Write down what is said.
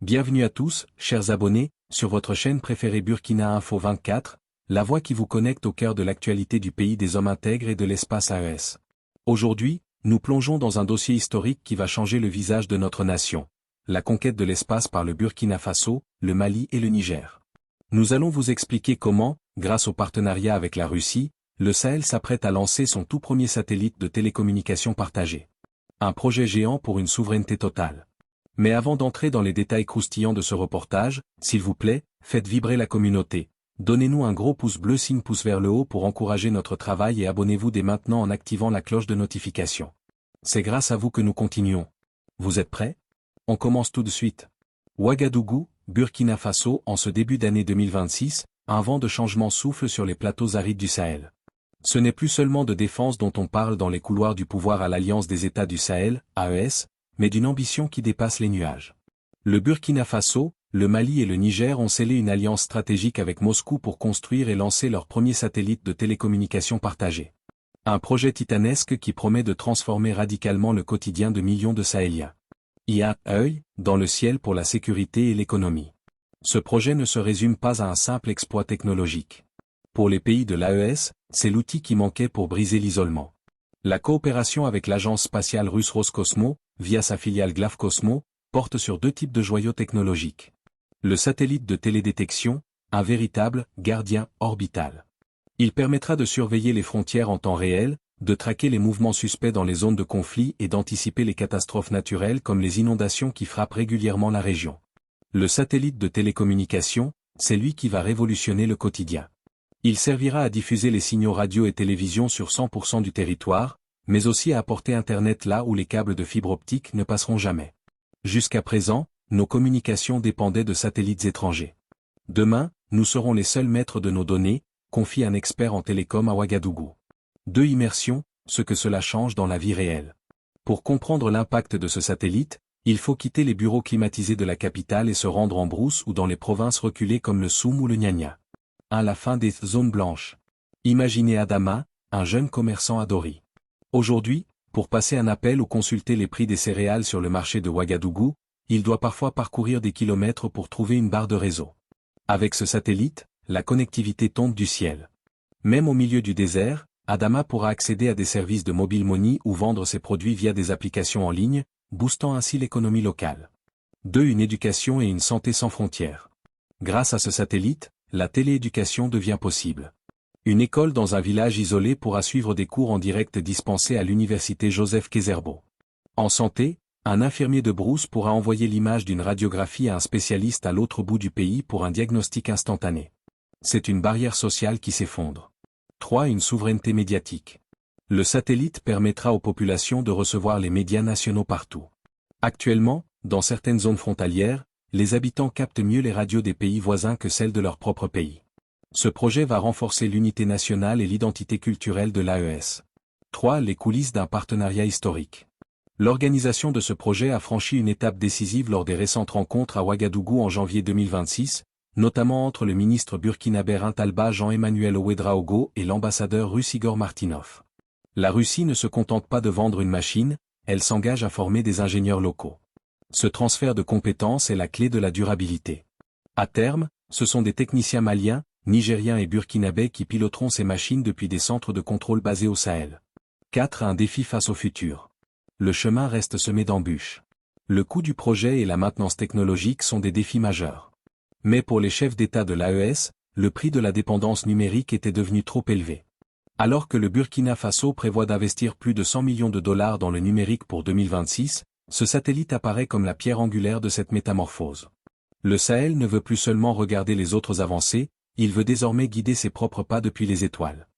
Bienvenue à tous, chers abonnés, sur votre chaîne préférée Burkina Info 24, la voix qui vous connecte au cœur de l'actualité du pays des hommes intègres et de l'espace AES. Aujourd'hui, nous plongeons dans un dossier historique qui va changer le visage de notre nation. La conquête de l'espace par le Burkina Faso, le Mali et le Niger. Nous allons vous expliquer comment, grâce au partenariat avec la Russie, le Sahel s'apprête à lancer son tout premier satellite de télécommunications partagées. Un projet géant pour une souveraineté totale. Mais avant d'entrer dans les détails croustillants de ce reportage, s'il vous plaît, faites vibrer la communauté. Donnez-nous un gros pouce bleu signe pouce vers le haut pour encourager notre travail et abonnez-vous dès maintenant en activant la cloche de notification. C'est grâce à vous que nous continuons. Vous êtes prêts? On commence tout de suite. Ouagadougou, Burkina Faso. En ce début d'année 2026, un vent de changement souffle sur les plateaux arides du Sahel. Ce n'est plus seulement de défense dont on parle dans les couloirs du pouvoir à l'Alliance des États du Sahel, AES, mais d'une ambition qui dépasse les nuages. Le Burkina Faso, le Mali et le Niger ont scellé une alliance stratégique avec Moscou pour construire et lancer leur premier satellite de télécommunications partagées. Un projet titanesque qui promet de transformer radicalement le quotidien de millions de Sahéliens. Il y a un œil dans le ciel pour la sécurité et l'économie. Ce projet ne se résume pas à un simple exploit technologique. Pour les pays de l'AES, c'est l'outil qui manquait pour briser l'isolement. La coopération avec l'agence spatiale russe Roscosmos, via sa filiale Glavcosmos, porte sur deux types de joyaux technologiques. Le satellite de télédétection, un véritable gardien orbital. Il permettra de surveiller les frontières en temps réel, de traquer les mouvements suspects dans les zones de conflit et d'anticiper les catastrophes naturelles comme les inondations qui frappent régulièrement la région. Le satellite de télécommunication, c'est lui qui va révolutionner le quotidien. Il servira à diffuser les signaux radio et télévision sur 100% du territoire, mais aussi à apporter Internet là où les câbles de fibre optique ne passeront jamais. Jusqu'à présent, nos communications dépendaient de satellites étrangers. Demain, nous serons les seuls maîtres de nos données, confie un expert en télécom à Ouagadougou. Immersion, ce que cela change dans la vie réelle. Pour comprendre l'impact de ce satellite, il faut quitter les bureaux climatisés de la capitale et se rendre en brousse ou dans les provinces reculées comme le Soum ou le Niania. À la fin des zones blanches. Imaginez Adama, un jeune commerçant à Dori. Aujourd'hui, pour passer un appel ou consulter les prix des céréales sur le marché de Ouagadougou, il doit parfois parcourir des kilomètres pour trouver une barre de réseau. Avec ce satellite, la connectivité tombe du ciel. Même au milieu du désert, Adama pourra accéder à des services de mobile money ou vendre ses produits via des applications en ligne, boostant ainsi l'économie locale. Une éducation et une santé sans frontières. Grâce à ce satellite, la télééducation devient possible. Une école dans un village isolé pourra suivre des cours en direct dispensés à l'université Joseph Kizerbo. En santé, un infirmier de brousse pourra envoyer l'image d'une radiographie à un spécialiste à l'autre bout du pays pour un diagnostic instantané. C'est une barrière sociale qui s'effondre. Une souveraineté médiatique. Le satellite permettra aux populations de recevoir les médias nationaux partout. Actuellement, dans certaines zones frontalières, les habitants captent mieux les radios des pays voisins que celles de leur propre pays. Ce projet va renforcer l'unité nationale et l'identité culturelle de l'AES. Les coulisses d'un partenariat historique. L'organisation de ce projet a franchi une étape décisive lors des récentes rencontres à Ouagadougou en janvier 2026, notamment entre le ministre burkinabé Intalba Jean-Emmanuel Ouedraogo et l'ambassadeur russe Igor Martinov. La Russie ne se contente pas de vendre une machine, elle s'engage à former des ingénieurs locaux. Ce transfert de compétences est la clé de la durabilité. À terme, ce sont des techniciens maliens, nigériens et burkinabés qui piloteront ces machines depuis des centres de contrôle basés au Sahel. Un défi face au futur. Le chemin reste semé d'embûches. Le coût du projet et la maintenance technologique sont des défis majeurs. Mais pour les chefs d'État de l'AES, le prix de la dépendance numérique était devenu trop élevé. Alors que le Burkina Faso prévoit d'investir plus de 100 millions de dollars dans le numérique pour 2026, ce satellite apparaît comme la pierre angulaire de cette métamorphose. Le Sahel ne veut plus seulement regarder les autres avancer, il veut désormais guider ses propres pas depuis les étoiles.